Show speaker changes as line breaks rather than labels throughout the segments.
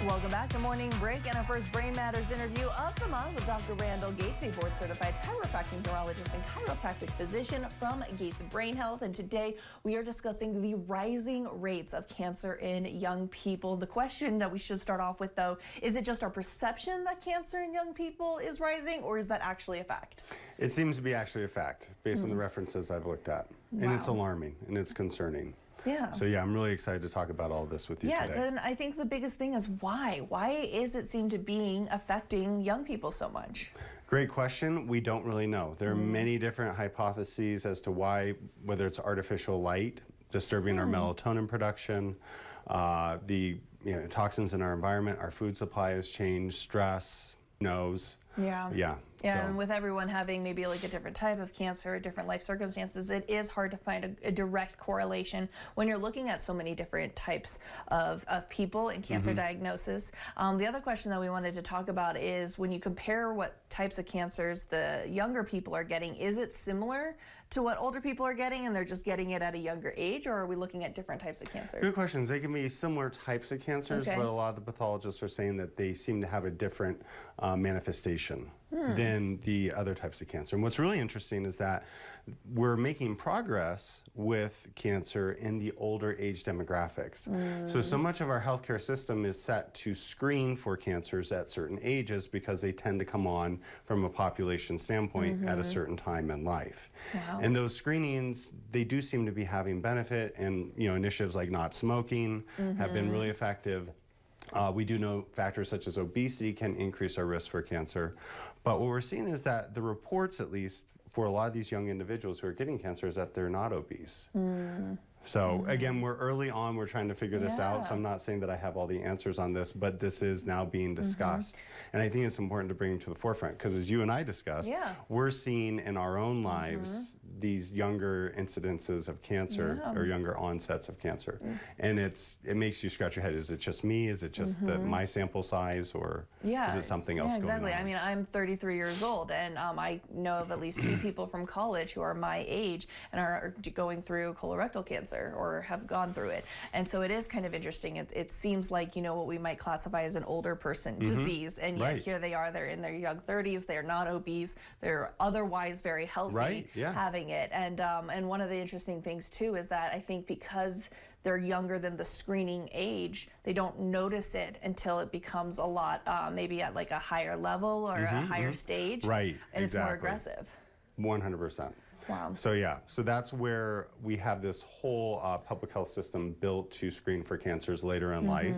Welcome back to Morning Break and our first Brain Matters interview of the month with Dr. Randall Gates, a board-certified chiropractic neurologist and chiropractic physician from Gates Brain Health. And today we are discussing the rising rates of cancer in young people. The question that we should start off with, though, is it just our perception that cancer in young people is rising, or is that actually a fact?
It seems to be actually a fact based on the references I've looked at. And it's alarming and it's concerning.
Yeah.
So yeah, I'm really excited to talk about all this with you today.
Yeah, and I think the biggest thing is why? Why is it seem to be affecting young people so much?
Great question. We don't really know. There are many different hypotheses as to why, whether it's artificial light disturbing our melatonin production, the toxins in our environment, our food supply has changed, stress, nose.
Yeah.
Yeah.
Yeah, and with everyone having maybe like a different type of cancer, different life circumstances, it is hard to find a direct correlation when you're looking at so many different types of people in cancer diagnosis. The other question that we wanted to talk about is when you compare what types of cancers the younger people are getting, is it similar to what older people are getting and they're just getting it at a younger age, or are we looking at different types of cancer?
Good questions. They can be similar types of cancers, but a lot of the pathologists are saying that they seem to have a different manifestation than the other types of cancer. And what's really interesting is that we're making progress with cancer in the older age demographics. So much of our healthcare system is set to screen for cancers at certain ages because they tend to come on from a population standpoint at a certain time in life. And those screenings, they do seem to be having benefit, and initiatives like not smoking have been really effective. We do know factors such as obesity can increase our risk for cancer. But what we're seeing is that the reports, at least for a lot of these young individuals who are getting cancer, is that they're not obese. So again, we're early on, we're trying to figure this out. So I'm not saying that I have all the answers on this, but this is now being discussed. And I think it's important to bring it to the forefront because as you and I discussed, we're seeing in our own lives these younger incidences of cancer or younger onsets of cancer. And it makes you scratch your head. Is it just me? Is it just my sample size, or is it something else going on?
I mean, I'm 33 years old, and I know of at least 2 people from college who are my age and are going through colorectal cancer or have gone through it. And so it is kind of interesting. It seems like, what we might classify as an older person disease, and yet here they are, they're in their young 30s, they're not obese, they're otherwise very healthy, having it. And one of the interesting things too is that I think because they're younger than the screening age, they don't notice it until it becomes a lot, maybe at like a higher level or a higher stage. And it's more aggressive.
100%.
Wow.
So yeah, so that's where we have this whole public health system built to screen for cancers later in life.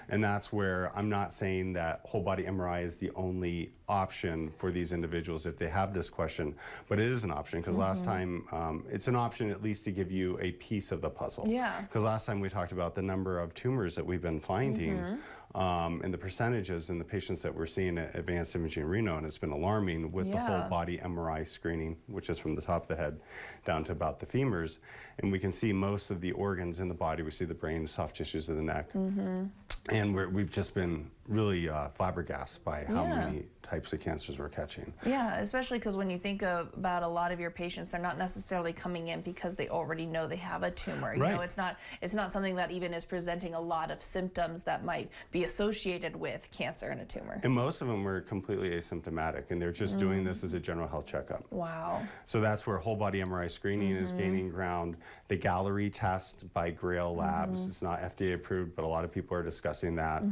And that's where I'm not saying that whole body MRI is the only option for these individuals if they have this question, but it is an option because last time, it's an option at least to give you a piece of the puzzle. Because last time we talked about the number of tumors that we've been finding and the percentages in the patients that we're seeing at Advanced Imaging Reno, and it's been alarming with the whole body MRI screening, which is from the top of the head down to about the femurs, and we can see most of the organs in the body. We see the brain, the soft tissues of the neck. And we've just been really flabbergasted by how many types of cancers we're catching.
Yeah, especially because when you think about a lot of your patients, they're not necessarily coming in because they already know they have a tumor. You know, it's not something that even is presenting a lot of symptoms that might be associated with cancer and a tumor.
And most of them were completely asymptomatic, and they're just doing this as a general health checkup.
Wow.
So that's where whole body MRI screening is gaining ground. The Gallery test by Grail Labs, it's not FDA approved, but a lot of people are discussing that.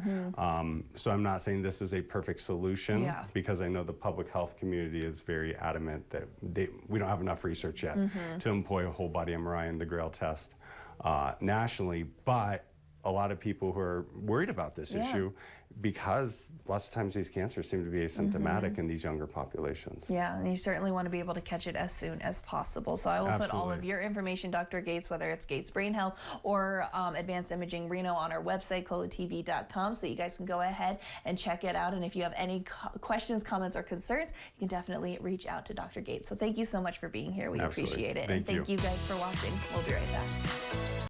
So I'm not saying this is a perfect solution because I know the public health community is very adamant that we don't have enough research yet to employ a whole body MRI and the Grail test nationally, but a lot of people who are worried about this issue because lots of times these cancers seem to be asymptomatic in these younger populations.
Yeah, and you certainly want to be able to catch it as soon as possible. So I will put all of your information, Dr. Gates, whether it's Gates Brain Health or Advanced Imaging Reno, on our website, colotv.com, so you guys can go ahead and check it out. And if you have any questions, comments, or concerns, you can definitely reach out to Dr. Gates. So thank you so much for being here. We appreciate it.
Thank
you guys for watching. We'll be right back.